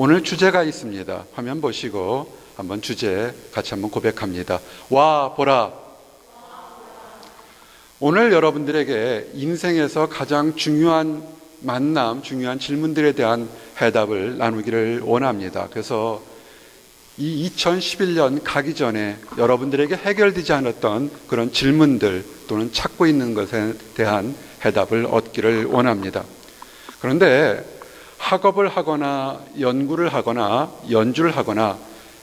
오늘 주제가 있습니다. 화면 보시고 한번 주제 같이 한번 고백합니다. 와 보라. 오늘 여러분들에게 인생에서 가장 중요한 만남, 중요한 질문들에 대한 해답을 나누기를 원합니다. 그래서 이 2011년 가기 전에 여러분들에게 해결되지 않았던 그런 질문들 또는 찾고 있는 것에 대한 해답을 얻기를 원합니다. 그런데 학업을 하거나 연구를 하거나 연주를 하거나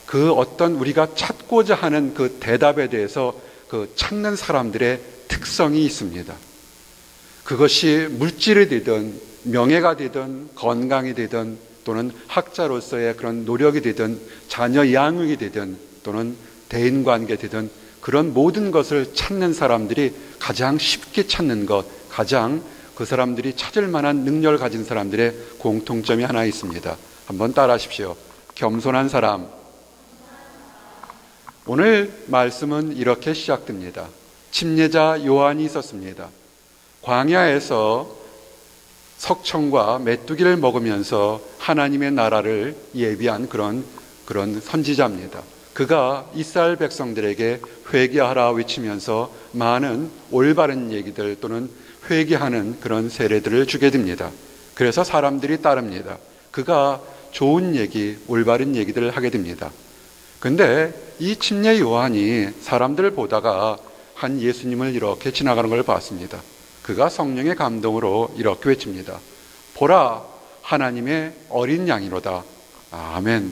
그 어떤 우리가 찾고자 하는 그 대답에 대해서 그 찾는 사람들의 특성이 있습니다. 그것이 물질이 되든 명예가 되든 건강이 되든 또는 학자로서의 그런 노력이 되든 자녀 양육이 되든 또는 대인관계 되든 그런 모든 것을 찾는 사람들이 가장 쉽게 찾는 것, 가장 그 사람들이 찾을 만한 능력을 가진 사람들의 공통점이 하나 있습니다. 한번 따라하십시오. 겸손한 사람. 오늘 말씀은 이렇게 시작됩니다. 침례자 요한이 있었습니다. 광야에서 석청과 메뚜기를 먹으면서 하나님의 나라를 예비한 그런 선지자입니다. 그가 이스라엘 백성들에게 회개하라 외치면서 많은 올바른 얘기들 또는 회개하는 그런 세례들을 주게 됩니다. 그래서 사람들이 따릅니다. 그가 좋은 얘기, 올바른 얘기들을 하게 됩니다. 근데 이 침례 요한이 사람들을 보다가 한 예수님을 이렇게 지나가는 걸 봤습니다. 그가 성령의 감동으로 이렇게 외칩니다. 보라, 하나님의 어린 양이로다. 아멘.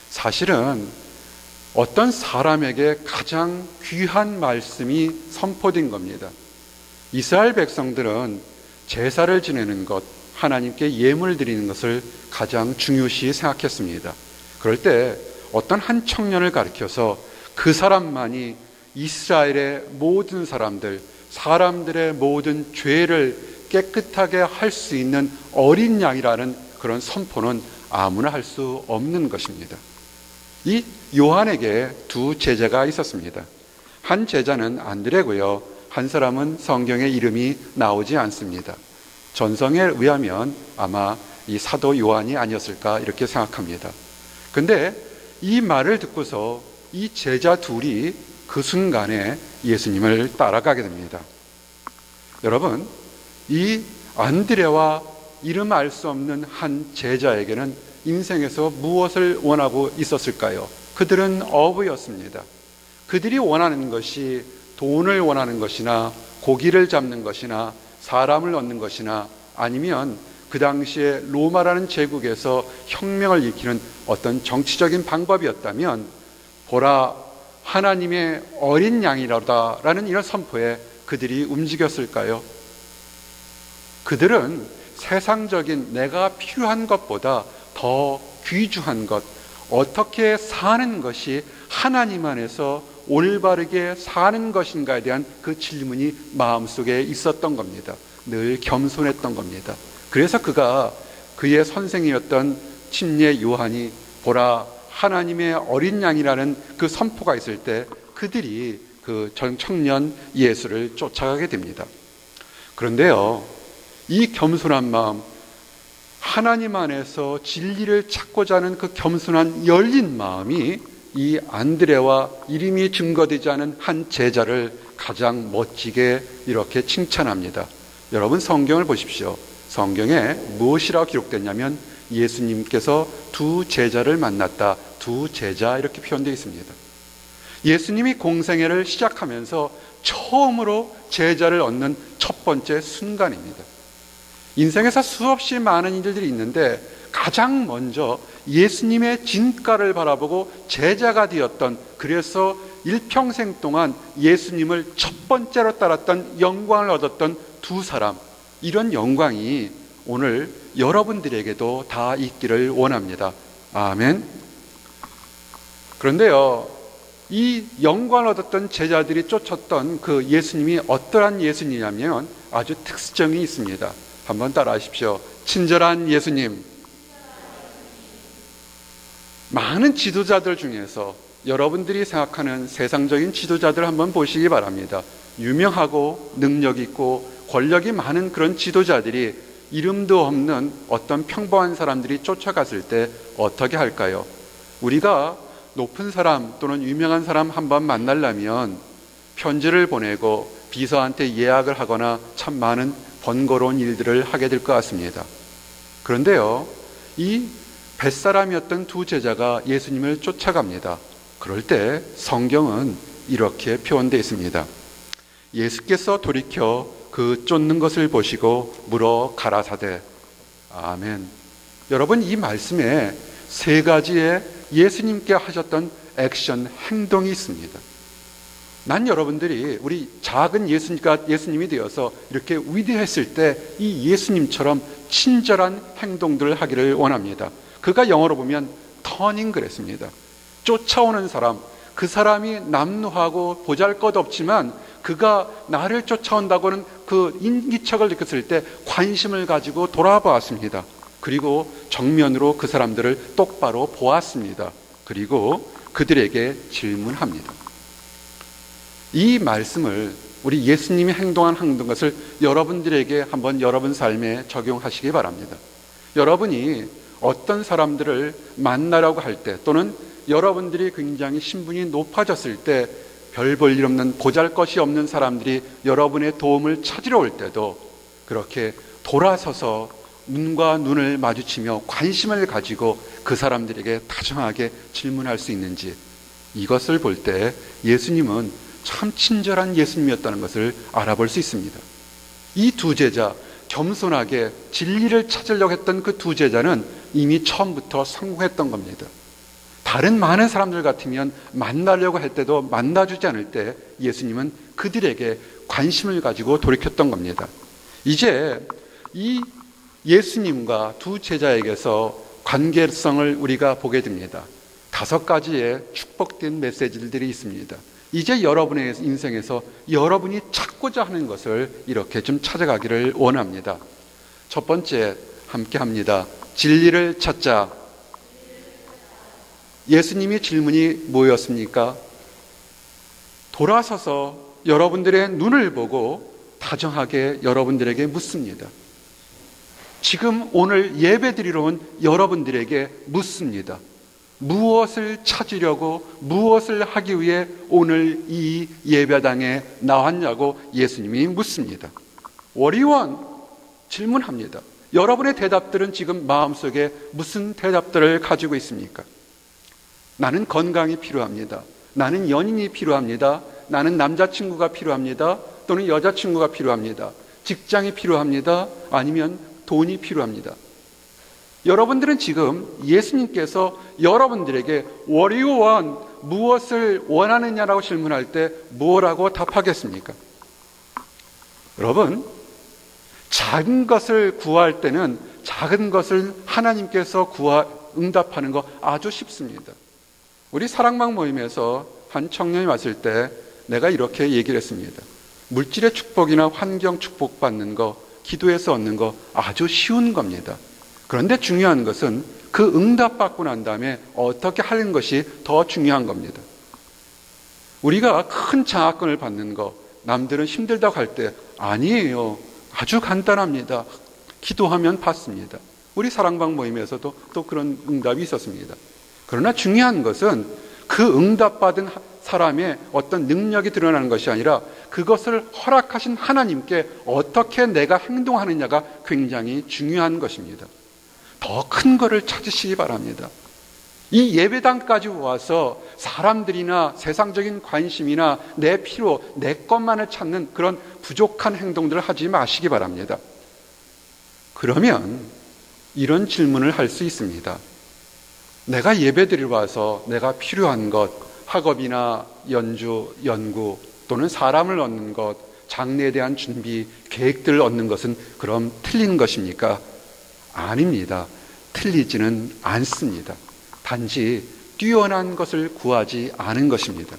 사실은 어떤 사람에게 가장 귀한 말씀이 선포된 겁니다. 이스라엘 백성들은 제사를 지내는 것, 하나님께 예물 드리는 것을 가장 중요시 생각했습니다. 그럴 때 어떤 한 청년을 가리켜서 그 사람만이 이스라엘의 모든 사람들의 모든 죄를 깨끗하게 할 수 있는 어린 양이라는 그런 선포는 아무나 할 수 없는 것입니다. 이 요한에게 두 제자가 있었습니다. 한 제자는 안드레고요. 한 사람은 성경에 이름이 나오지 않습니다. 전성에 의하면 아마 이 사도 요한이 아니었을까 이렇게 생각합니다. 근데 이 말을 듣고서 이 제자 둘이 그 순간에 예수님을 따라가게 됩니다. 여러분, 이 안드레와 이름 알 수 없는 한 제자에게는 인생에서 무엇을 원하고 있었을까요? 그들은 어부였습니다. 그들이 원하는 것이 돈을 원하는 것이나 고기를 잡는 것이나 사람을 얻는 것이나 아니면 그 당시에 로마라는 제국에서 혁명을 일으키는 어떤 정치적인 방법이었다면 보라 하나님의 어린 양이라는 이런 선포에 그들이 움직였을까요? 그들은 세상적인 내가 필요한 것보다 더 귀중한 것, 어떻게 사는 것이 하나님 안에서 올바르게 사는 것인가에 대한 그 질문이 마음속에 있었던 겁니다. 늘 겸손했던 겁니다. 그래서 그가 그의 선생이었던 침례 요한이 보라 하나님의 어린 양이라는 그 선포가 있을 때 그들이 그 청년 예수를 쫓아가게 됩니다. 그런데요, 이 겸손한 마음, 하나님 안에서 진리를 찾고자 하는 그 겸손한 열린 마음이 이 안드레와 이름이 증거되지 않은 한 제자를 가장 멋지게 이렇게 칭찬합니다. 여러분 성경을 보십시오. 성경에 무엇이라고 기록됐냐면 예수님께서 두 제자를 만났다. 두 제자 이렇게 표현되어 있습니다. 예수님이 공생애를 시작하면서 처음으로 제자를 얻는 첫 번째 순간입니다. 인생에서 수없이 많은 일들이 있는데 가장 먼저 예수님의 진가를 바라보고 제자가 되었던, 그래서 일평생 동안 예수님을 첫 번째로 따랐던 영광을 얻었던 두 사람, 이런 영광이 오늘 여러분들에게도 다 있기를 원합니다. 아멘. 그런데요, 이 영광을 얻었던 제자들이 쫓았던 그 예수님이 어떠한 예수님이냐면 아주 특성이 있습니다. 한번 따라하십시오. 친절한 예수님. 많은 지도자들 중에서 여러분들이 생각하는 세상적인 지도자들 한번 보시기 바랍니다. 유명하고 능력 있고 권력이 많은 그런 지도자들이 이름도 없는 어떤 평범한 사람들이 쫓아갔을 때 어떻게 할까요? 우리가 높은 사람 또는 유명한 사람 한번 만나려면 편지를 보내고 비서한테 예약을 하거나 참 많은 번거로운 일들을 하게 될 것 같습니다. 그런데요, 이 뱃사람이었던 두 제자가 예수님을 쫓아갑니다. 그럴 때 성경은 이렇게 표현되어 있습니다. 예수께서 돌이켜 그 쫓는 것을 보시고 물어 가라사대. 아멘. 여러분, 이 말씀에 세 가지의 예수님께 하셨던 액션, 행동이 있습니다. 난 여러분들이 우리 작은 예수님이 되어서 이렇게 위대했을 때 이 예수님처럼 친절한 행동들을 하기를 원합니다. 그가 영어로 보면 터닝 그랬습니다. 쫓아오는 사람, 그 사람이 남루하고 보잘것없지만 그가 나를 쫓아온다고는 그 인기척을 느꼈을 때 관심을 가지고 돌아보았습니다. 그리고 정면으로 그 사람들을 똑바로 보았습니다. 그리고 그들에게 질문합니다. 이 말씀을 우리 예수님이 행동한 것을 여러분들에게 한번 여러분 삶에 적용하시기 바랍니다. 여러분이 어떤 사람들을 만나려고 할 때 또는 여러분들이 굉장히 신분이 높아졌을 때 별 볼 일 없는 보잘것이 없는 사람들이 여러분의 도움을 찾으러 올 때도 그렇게 돌아서서 눈과 눈을 마주치며 관심을 가지고 그 사람들에게 다정하게 질문할 수 있는지, 이것을 볼 때 예수님은 참 친절한 예수님이었다는 것을 알아볼 수 있습니다. 이 두 제자, 겸손하게 진리를 찾으려고 했던 그 두 제자는 이미 처음부터 성공했던 겁니다. 다른 많은 사람들 같으면 만나려고 할 때도 만나주지 않을 때 예수님은 그들에게 관심을 가지고 돌이켰던 겁니다. 이제 이 예수님과 두 제자에게서 관계성을 우리가 보게 됩니다. 5가지의 축복된 메시지들이 있습니다. 이제 여러분의 인생에서 여러분이 찾고자 하는 것을 이렇게 좀 찾아가기를 원합니다. 첫 번째, 함께 합니다. 진리를 찾자. 예수님의 질문이 뭐였습니까? 돌아서서 여러분들의 눈을 보고 다정하게 여러분들에게 묻습니다. 지금 오늘 예배드리러 온 여러분들에게 묻습니다. 무엇을 찾으려고, 무엇을 하기 위해 오늘 이 예배당에 나왔냐고 예수님이 묻습니다. What do you want? 질문합니다. 여러분의 대답들은 지금 마음속에 무슨 대답들을 가지고 있습니까? 나는 건강이 필요합니다. 나는 연인이 필요합니다. 나는 남자친구가 필요합니다. 또는 여자친구가 필요합니다. 직장이 필요합니다. 아니면 돈이 필요합니다. 여러분들은 지금 예수님께서 여러분들에게 What do you want? 무엇을 원하느냐라고 질문할 때 뭐라고 답하겠습니까? 여러분, 작은 것을 구할 때는 작은 것을 하나님께서 응답하는 거 아주 쉽습니다. 우리 사랑방 모임에서 한 청년이 왔을 때 내가 이렇게 얘기를 했습니다. 물질의 축복이나 환경 축복 받는 거, 기도해서 얻는 거 아주 쉬운 겁니다. 그런데 중요한 것은 그 응답받고 난 다음에 어떻게 하는 것이 더 중요한 겁니다. 우리가 큰 장학금을 받는 거, 남들은 힘들다고 할 때 아니에요. 아주 간단합니다. 기도하면 받습니다. 우리 사랑방 모임에서도 또 그런 응답이 있었습니다. 그러나 중요한 것은 그 응답받은 사람의 어떤 능력이 드러나는 것이 아니라 그것을 허락하신 하나님께 어떻게 내가 행동하느냐가 굉장히 중요한 것입니다. 더 큰 것을 찾으시기 바랍니다. 이 예배당까지 와서 사람들이나 세상적인 관심이나 내 필요, 내 것만을 찾는 그런 부족한 행동들을 하지 마시기 바랍니다. 그러면 이런 질문을 할 수 있습니다. 내가 예배드리러 와서 내가 필요한 것, 학업이나 연주, 연구 또는 사람을 얻는 것, 장래에 대한 준비, 계획들을 얻는 것은 그럼 틀린 것입니까? 아닙니다. 틀리지는 않습니다. 단지 뛰어난 것을 구하지 않은 것입니다.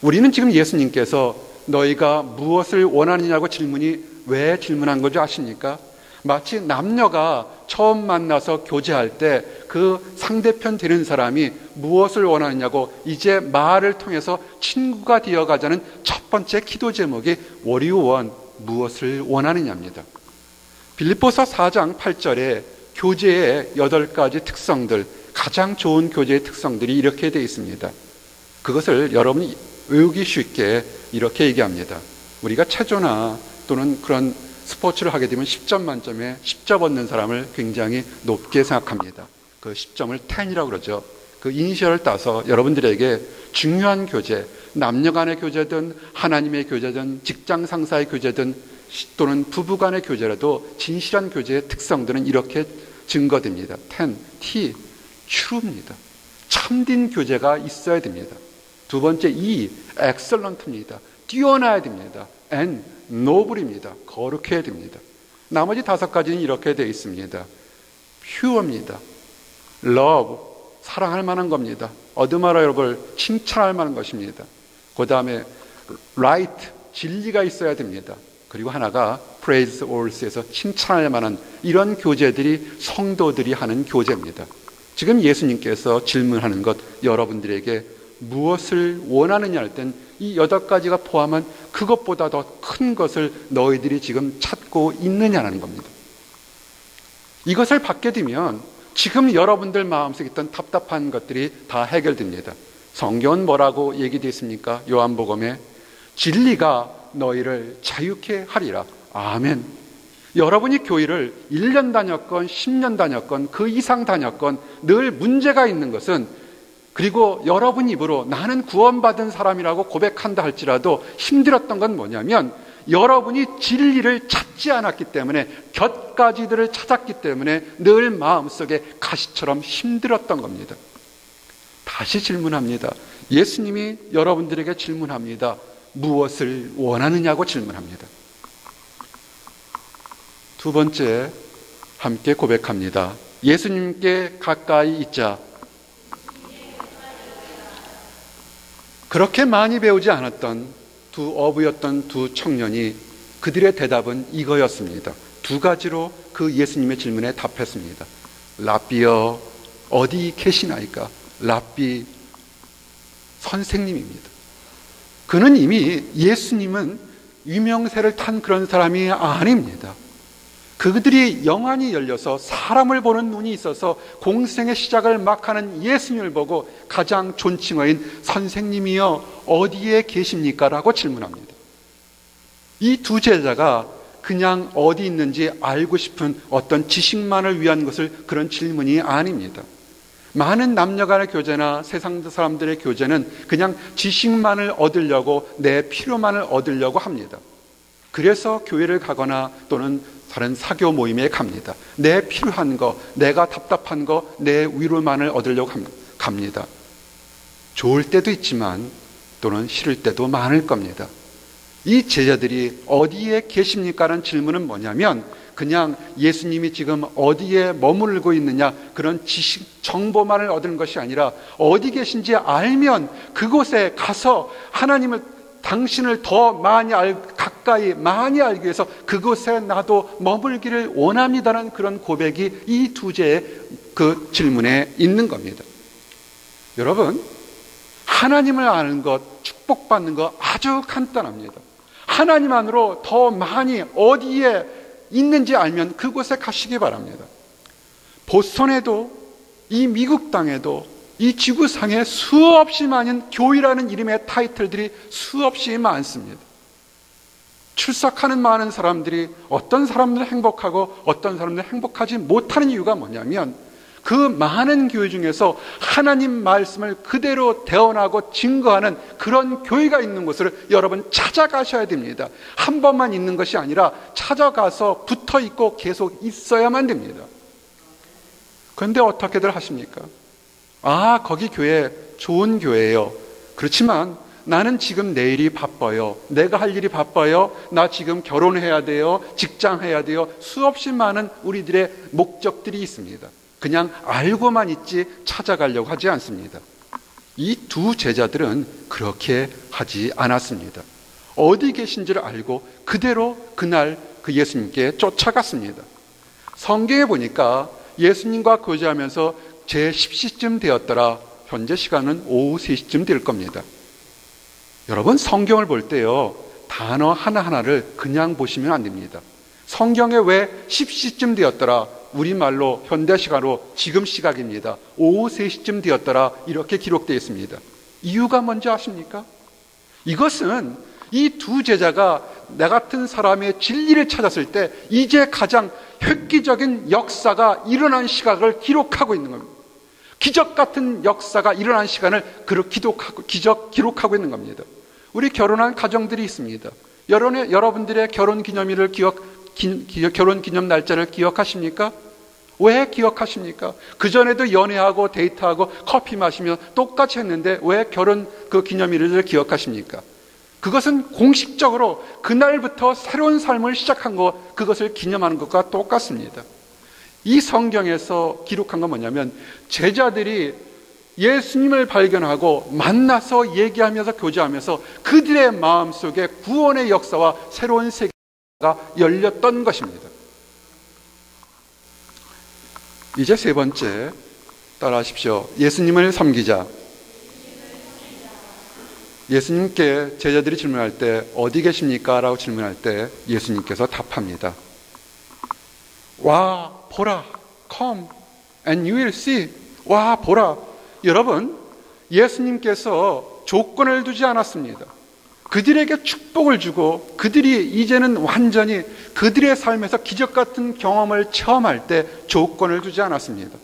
우리는 지금 예수님께서 너희가 무엇을 원하느냐고 질문이 왜 질문한 거죠 아십니까? 마치 남녀가 처음 만나서 교제할 때 그 상대편 되는 사람이 무엇을 원하느냐고 이제 말을 통해서 친구가 되어가자는 첫 번째 기도 제목이 What do you want? 무엇을 원하느냐입니다. 빌립보서 4장 8절에 교제의 8가지 특성들, 가장 좋은 교제의 특성들이 이렇게 되어 있습니다. 그것을 여러분이 외우기 쉽게 이렇게 얘기합니다. 우리가 체조나 또는 그런 스포츠를 하게 되면 10점 만점에 10점 얻는 사람을 굉장히 높게 생각합니다. 그 10점을 10이라고 그러죠. 그 이니셜을 따서 여러분들에게 중요한 교제, 남녀 간의 교제든 하나님의 교제든 직장 상사의 교제든 또는 부부 간의 교제라도 진실한 교제의 특성들은 이렇게 증거됩니다. 10, T, true입니다. 참된 교제가 있어야 됩니다. 두 번째 E, excellent입니다. 뛰어나야 됩니다. N, noble입니다. 거룩해야 됩니다. 나머지 5가지는 이렇게 되어 있습니다. pure입니다. love, 사랑할 만한 겁니다. admireable, 칭찬할 만한 것입니다. 그 다음에 right, 진리가 있어야 됩니다. 그리고 하나가 praise alls에서 칭찬할 만한 이런 교제들이 성도들이 하는 교제입니다. 지금 예수님께서 질문하는 것, 여러분들에게 무엇을 원하느냐 할 땐 이 8가지가 포함한 그것보다 더 큰 것을 너희들이 지금 찾고 있느냐는 겁니다. 이것을 받게 되면 지금 여러분들 마음속에 있던 답답한 것들이 다 해결됩니다. 성경은 뭐라고 얘기되어 있습니까? 요한복음에 진리가 너희를 자유케 하리라. 아멘. 여러분이 교회를 1년 다녔건 10년 다녔건 그 이상 다녔건 늘 문제가 있는 것은, 그리고 여러분 입으로 나는 구원받은 사람이라고 고백한다 할지라도 힘들었던 건 뭐냐면 여러분이 진리를 찾지 않았기 때문에, 곁가지들을 찾았기 때문에 늘 마음속에 가시처럼 힘들었던 겁니다. 다시 질문합니다. 예수님이 여러분들에게 질문합니다. 무엇을 원하느냐고 질문합니다. 두 번째, 함께 고백합니다. 예수님께 가까이 있자. 그렇게 많이 배우지 않았던 두 어부였던 두 청년이 그들의 대답은 이거였습니다. 2가지로 그 예수님의 질문에 답했습니다. 랍비여, 어디 계시나이까? 랍비, 선생님입니다. 그는 이미 예수님은 유명세를 탄 그런 사람이 아닙니다. 그들이 영안이 열려서 사람을 보는 눈이 있어서 공생의 시작을 막 하는 예수님을 보고 가장 존칭어인 선생님이여 어디에 계십니까? 라고 질문합니다. 이 두 제자가 그냥 어디 있는지 알고 싶은 어떤 지식만을 위한 것을 그런 질문이 아닙니다. 많은 남녀 간의 교제나 세상 사람들의 교제는 그냥 지식만을 얻으려고, 내 필요만을 얻으려고 합니다. 그래서 교회를 가거나 또는 다른 사교 모임에 갑니다. 내 필요한 거, 내가 답답한 거, 내 위로만을 얻으려고 갑니다. 좋을 때도 있지만 또는 싫을 때도 많을 겁니다. 이 제자들이 어디에 계십니까? 라는 질문은 뭐냐면 그냥 예수님이 지금 어디에 머물고 있느냐 그런 지식, 정보만을 얻은 것이 아니라 어디 계신지 알면 그곳에 가서 하나님을, 당신을 더 많이 가까이 많이 알기 위해서 그곳에 나도 머물기를 원합니다라는 그런 고백이 이 두 제의 그 질문에 있는 겁니다. 여러분, 하나님을 아는 것, 축복받는 것 아주 간단합니다. 하나님 안으로 더 많이 어디에 있는지 알면 그곳에 가시기 바랍니다. 보스턴에도 이 미국 땅에도 이 지구상에 수없이 많은 교회라는 이름의 타이틀들이 수없이 많습니다. 출석하는 많은 사람들이 어떤 사람들은 행복하고 어떤 사람들은 행복하지 못하는 이유가 뭐냐면 그 많은 교회 중에서 하나님 말씀을 그대로 대언하고 증거하는 그런 교회가 있는 곳을 여러분 찾아가셔야 됩니다. 한 번만 있는 것이 아니라 찾아가서 붙어 있고 계속 있어야만 됩니다. 그런데 어떻게들 하십니까? 아, 거기 교회 좋은 교회예요. 그렇지만 나는 지금 내일이 바빠요. 내가 할 일이 바빠요. 나 지금 결혼해야 돼요. 직장해야 돼요. 수없이 많은 우리들의 목적들이 있습니다. 그냥 알고만 있지 찾아가려고 하지 않습니다. 이 두 제자들은 그렇게 하지 않았습니다. 어디 계신지를 알고 그대로 그날 그 예수님께 쫓아갔습니다. 성경에 보니까 예수님과 교제하면서 제 10시쯤 되었더라. 현재 시간은 오후 3시쯤 될 겁니다. 여러분, 성경을 볼 때요, 단어 하나하나를 그냥 보시면 안 됩니다. 성경에 왜 10시쯤 되었더라, 우리말로 현대시간으로 지금 시각입니다, 오후 3시쯤 되었더라 이렇게 기록되어 있습니다. 이유가 뭔지 아십니까? 이것은 이 두 제자가 나 같은 사람의 진리를 찾았을 때 이제 가장 획기적인 역사가 일어난 시각을 기록하고 있는 겁니다. 기적 같은 역사가 일어난 시간을 기록하고 있는 겁니다. 우리 결혼한 가정들이 있습니다. 여러분들의 결혼 기념일을 결혼 기념 날짜를 기억하십니까? 왜 기억하십니까? 그전에도 연애하고 데이트하고 커피 마시며 똑같이 했는데 왜 결혼 그 기념일을 기억하십니까? 그것은 공식적으로 그날부터 새로운 삶을 시작한 것, 그것을 기념하는 것과 똑같습니다. 이 성경에서 기록한 건 뭐냐면, 제자들이 예수님을 발견하고 만나서 얘기하면서 교제하면서 그들의 마음속에 구원의 역사와 새로운 세계가 열렸던 것입니다. 이제 세 번째, 따라하십시오. 예수님을 섬기자. 예수님께 제자들이 질문할 때 어디 계십니까? 라고 질문할 때 예수님께서 답합니다. 와 보라, come and you will see. 와 보라. 여러분, 예수님께서 조건을 두지 않았습니다. 그들에게 축복을 주고 그들이 이제는 완전히 그들의 삶에서 기적 같은 경험을 체험할 때 조건을 두지 않았습니다.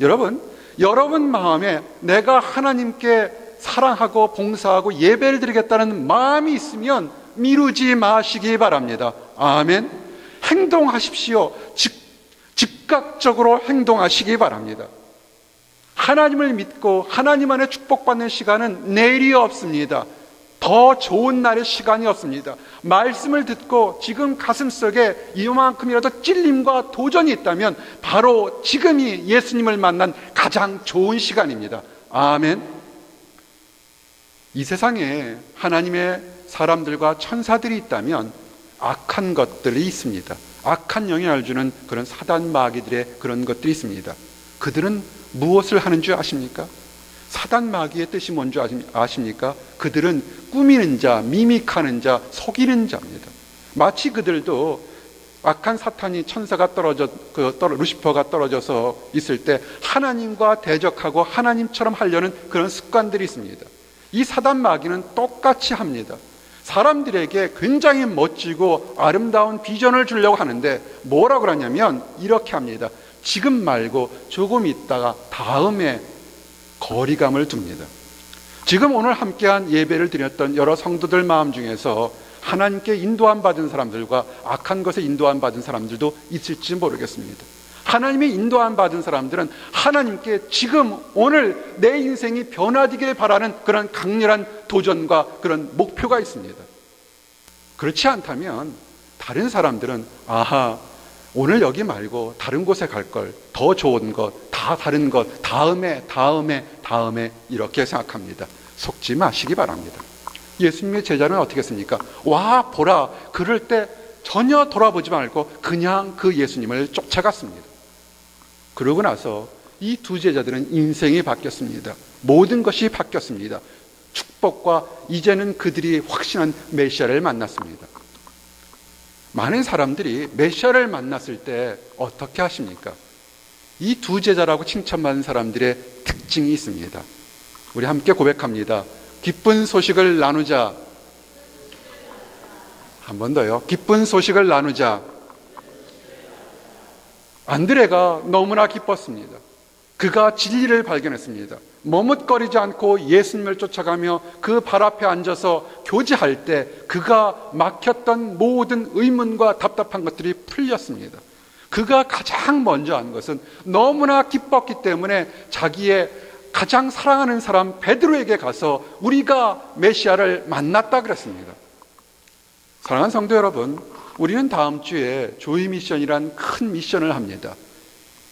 여러분 마음에 내가 하나님께 사랑하고 봉사하고 예배를 드리겠다는 마음이 있으면 미루지 마시기 바랍니다. 아멘. 행동하십시오. 즉각적으로 행동하시기 바랍니다. 하나님을 믿고 하나님 안에 축복받는 시간은 내일이 없습니다. 더 좋은 날의 시간이 없습니다. 말씀을 듣고 지금 가슴속에 이만큼이라도 찔림과 도전이 있다면 바로 지금이 예수님을 만난 가장 좋은 시간입니다. 아멘. 이 세상에 하나님의 사람들과 천사들이 있다면 악한 것들이 있습니다. 악한 영향을 주는 그런 사단 마귀들의 그런 것들이 있습니다. 그들은 무엇을 하는 줄 아십니까? 사단 마귀의 뜻이 뭔지 아십니까? 그들은 꾸미는 자, 미믹하는 자, 속이는 자입니다. 마치 그들도 악한 사탄이 천사가 루시퍼가 떨어져서 있을 때 하나님과 대적하고 하나님처럼 하려는 그런 습관들이 있습니다. 이 사단 마귀는 똑같이 합니다. 사람들에게 굉장히 멋지고 아름다운 비전을 주려고 하는데 뭐라고 하냐면 이렇게 합니다. 지금 말고 조금 있다가 다음에 거리감을 둡니다. 지금 오늘 함께한 예배를 드렸던 여러 성도들 마음 중에서 하나님께 인도함 받은 사람들과 악한 것에 인도함 받은 사람들도 있을지 모르겠습니다. 하나님의 인도함 받은 사람들은 하나님께 지금 오늘 내 인생이 변화되길 바라는 그런 강렬한 도전과 그런 목표가 있습니다. 그렇지 않다면 다른 사람들은 아하, 오늘 여기 말고 다른 곳에 갈 걸, 더 좋은 것, 다 다른 것, 다음에 이렇게 생각합니다. 속지 마시기 바랍니다. 예수님의 제자는 어떻게 했습니까? 와 보라, 그럴 때 전혀 돌아보지 말고 그냥 그 예수님을 쫓아갔습니다. 그러고 나서 이 두 제자들은 인생이 바뀌었습니다. 모든 것이 바뀌었습니다. 축복과 이제는 그들이 확신한 메시아를 만났습니다. 많은 사람들이 메시아를 만났을 때 어떻게 하십니까? 이 두 제자라고 칭찬받는 사람들의 특징이 있습니다. 우리 함께 고백합니다. 기쁜 소식을 나누자. 한 번 더요. 기쁜 소식을 나누자. 안드레가 너무나 기뻤습니다. 그가 진리를 발견했습니다. 머뭇거리지 않고 예수님을 쫓아가며 그 발 앞에 앉아서 교제할 때 그가 막혔던 모든 의문과 답답한 것들이 풀렸습니다. 그가 가장 먼저 한 것은 너무나 기뻤기 때문에 자기의 가장 사랑하는 사람 베드로에게 가서 우리가 메시아를 만났다 그랬습니다. 사랑하는 성도 여러분, 우리는 다음 주에 조이 미션이란 큰 미션을 합니다.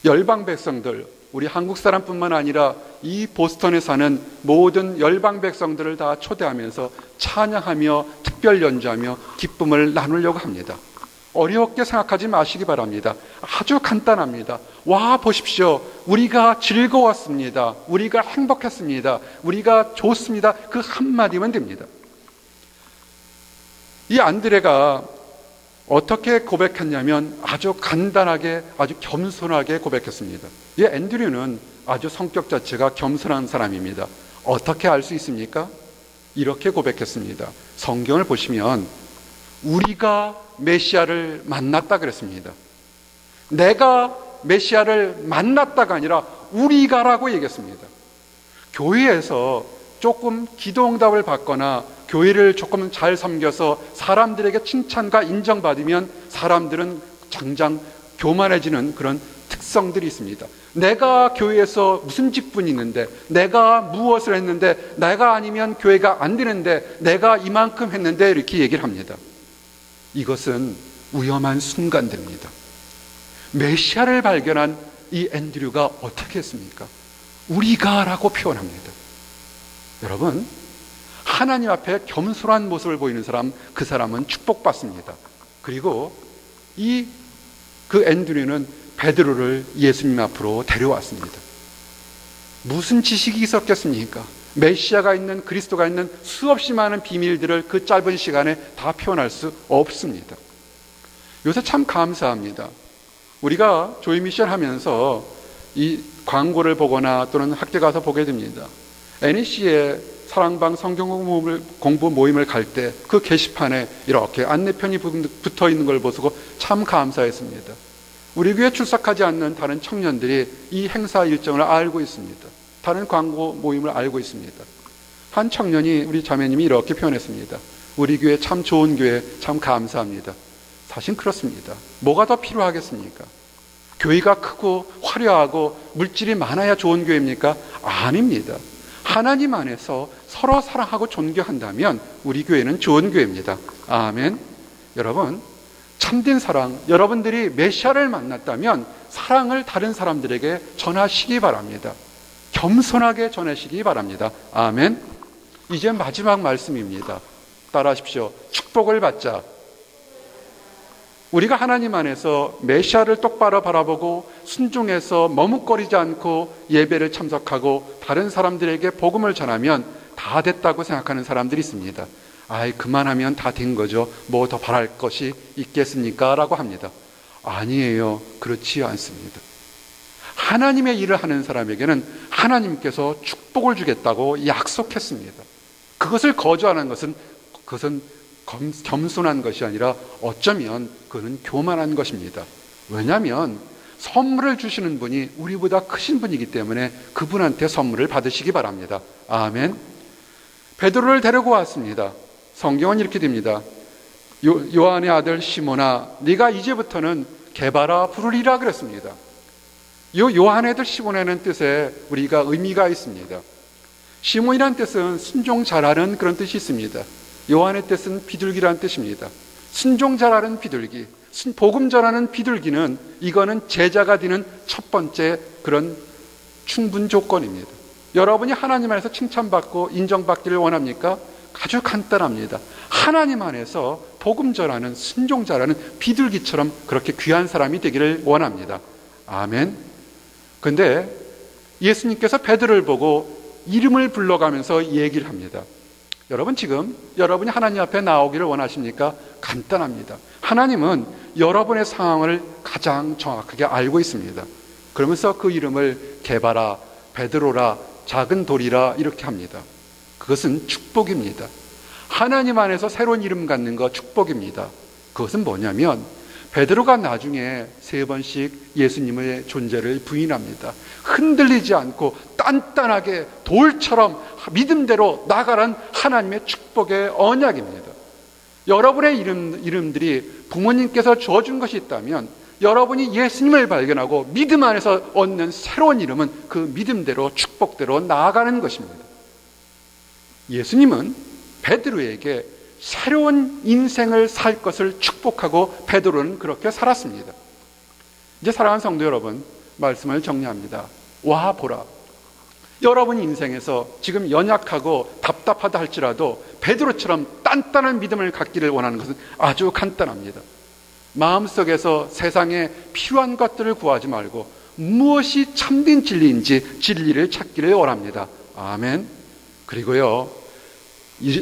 열방 백성들, 우리 한국 사람뿐만 아니라 이 보스턴에 사는 모든 열방 백성들을 다 초대하면서 찬양하며 특별 연주하며 기쁨을 나누려고 합니다. 어렵게 생각하지 마시기 바랍니다. 아주 간단합니다. 와 보십시오. 우리가 즐거웠습니다. 우리가 행복했습니다. 우리가 좋습니다. 그 한마디면 됩니다. 이 안드레가 어떻게 고백했냐면 아주 간단하게, 아주 겸손하게 고백했습니다. 이 앤드류는 아주 성격 자체가 겸손한 사람입니다. 어떻게 알 수 있습니까? 이렇게 고백했습니다. 성경을 보시면 우리가 메시아를 만났다 그랬습니다. 내가 메시아를 만났다가 아니라 우리가라고 얘기했습니다. 교회에서 조금 기도응답을 받거나 교회를 조금 잘 섬겨서 사람들에게 칭찬과 인정받으면 사람들은 당장 교만해지는 그런 특성들이 있습니다. 내가 교회에서 무슨 직분이 있는데, 내가 무엇을 했는데, 내가 아니면 교회가 안 되는데, 내가 이만큼 했는데 이렇게 얘기를 합니다. 이것은 위험한 순간들입니다. 메시아를 발견한 이 앤드류가 어떻게 했습니까? 우리가라고 표현합니다. 여러분, 하나님 앞에 겸손한 모습을 보이는 사람, 그 사람은 축복받습니다. 그리고 그 앤드류는 베드로를 예수님 앞으로 데려왔습니다. 무슨 지식이 있었겠습니까? 메시아가 있는, 그리스도가 있는 수없이 많은 비밀들을 그 짧은 시간에 다 표현할 수 없습니다. 요새 참 감사합니다. 우리가 조이 미션 하면서 이 광고를 보거나 또는 학교 가서 보게 됩니다. NEC의 사랑방 성경 공부 모임을 갈 때 그 게시판에 이렇게 안내편이 붙어 있는 걸 보고 참 감사했습니다. 우리 교회 출석하지 않는 다른 청년들이 이 행사 일정을 알고 있습니다. 다른 광고 모임을 알고 있습니다. 한 청년이, 우리 자매님이 이렇게 표현했습니다. 우리 교회 참 좋은 교회, 참 감사합니다. 사실 그렇습니다. 뭐가 더 필요하겠습니까? 교회가 크고 화려하고 물질이 많아야 좋은 교회입니까? 아닙니다. 하나님 안에서 서로 사랑하고 존경한다면 우리 교회는 좋은 교회입니다. 아멘. 여러분, 참된 사랑, 여러분들이 메시아를 만났다면 사랑을 다른 사람들에게 전하시기 바랍니다. 겸손하게 전하시기 바랍니다. 아멘. 이제 마지막 말씀입니다. 따라하십시오. 축복을 받자. 우리가 하나님 안에서 메시아를 똑바로 바라보고 순종해서 머뭇거리지 않고 예배를 참석하고 다른 사람들에게 복음을 전하면 다 됐다고 생각하는 사람들이 있습니다. 아이, 그만하면 다 된 거죠. 뭐 더 바랄 것이 있겠습니까? 라고 합니다. 아니에요. 그렇지 않습니다. 하나님의 일을 하는 사람에게는 하나님께서 축복을 주겠다고 약속했습니다. 그것을 거부하는 것은 그것은 겸손한 것이 아니라 어쩌면 그는 교만한 것입니다. 왜냐하면 선물을 주시는 분이 우리보다 크신 분이기 때문에 그분한테 선물을 받으시기 바랍니다. 아멘. 베드로를 데리고 왔습니다. 성경은 이렇게 됩니다. 요한의 아들 시몬아, 네가 이제부터는 게바라 부르리라 그랬습니다. 요한의 아들 시몬이라는 뜻에 우리가 의미가 있습니다. 시몬이라는 뜻은 순종 잘하는 그런 뜻이 있습니다. 요한의 뜻은 비둘기라는 뜻입니다. 순종 잘하는 비둘기, 복음 전하는 비둘기는 이거는 제자가 되는 첫 번째 그런 충분 조건입니다. 여러분이 하나님 안에서 칭찬받고 인정받기를 원합니까? 아주 간단합니다. 하나님 안에서 복음 전하는 순종 잘하는 비둘기처럼 그렇게 귀한 사람이 되기를 원합니다. 아멘. 근데 예수님께서 베드로를 보고 이름을 불러가면서 얘기를 합니다. 여러분, 지금 여러분이 하나님 앞에 나오기를 원하십니까? 간단합니다. 하나님은 여러분의 상황을 가장 정확하게 알고 있습니다. 그러면서 그 이름을 게바라, 베드로라, 작은 돌이라 이렇게 합니다. 그것은 축복입니다. 하나님 안에서 새로운 이름 갖는 거 축복입니다. 그것은 뭐냐면 베드로가 나중에 3번씩 예수님의 존재를 부인합니다. 흔들리지 않고 단단하게 돌처럼 믿음대로 나가란 하나님의 축복의 언약입니다. 여러분의 이름들이 부모님께서 주어준 것이 있다면 여러분이 예수님을 발견하고 믿음 안에서 얻는 새로운 이름은 그 믿음대로 축복대로 나아가는 것입니다. 예수님은 베드로에게 새로운 인생을 살 것을 축복하고 베드로는 그렇게 살았습니다. 이제 사랑하는 성도 여러분, 말씀을 정리합니다. 와 보라, 여러분 인생에서 지금 연약하고 답답하다 할지라도 베드로처럼 단단한 믿음을 갖기를 원하는 것은 아주 간단합니다. 마음속에서 세상에 필요한 것들을 구하지 말고 무엇이 참된 진리인지 진리를 찾기를 원합니다. 아멘. 그리고요,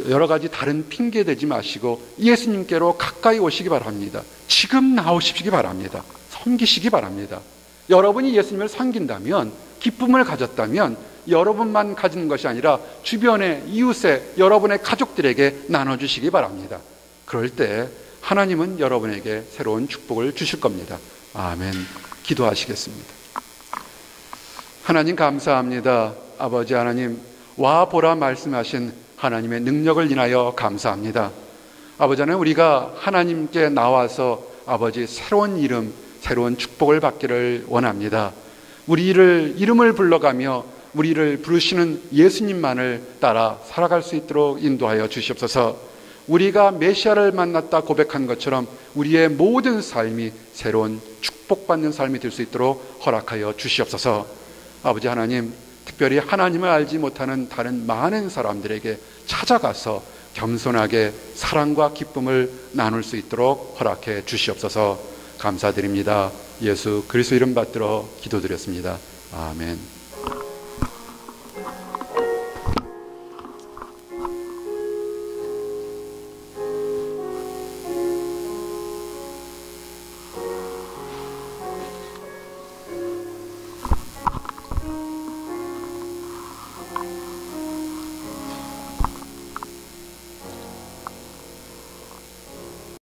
여러 가지 다른 핑계 대지 마시고 예수님께로 가까이 오시기 바랍니다. 지금 나오시기 바랍니다. 섬기시기 바랍니다. 여러분이 예수님을 섬긴다면, 기쁨을 가졌다면 여러분만 가지는 것이 아니라 주변의 이웃에, 여러분의 가족들에게 나눠주시기 바랍니다. 그럴 때 하나님은 여러분에게 새로운 축복을 주실 겁니다. 아멘. 기도하시겠습니다. 하나님 감사합니다. 아버지 하나님, 와 보라 말씀하신 하나님의 능력을 인하여 감사합니다. 아버지 하나님, 우리가 하나님께 나와서 아버지 새로운 이름, 새로운 축복을 받기를 원합니다. 우리를 이름을 불러가며 우리를 부르시는 예수님만을 따라 살아갈 수 있도록 인도하여 주시옵소서. 우리가 메시아를 만났다 고백한 것처럼 우리의 모든 삶이 새로운 축복받는 삶이 될 수 있도록 허락하여 주시옵소서. 아버지 하나님, 특별히 하나님을 알지 못하는 다른 많은 사람들에게 찾아가서 겸손하게 사랑과 기쁨을 나눌 수 있도록 허락해 주시옵소서. 감사드립니다. 예수 그리스도 이름 받들어 기도드렸습니다. 아멘.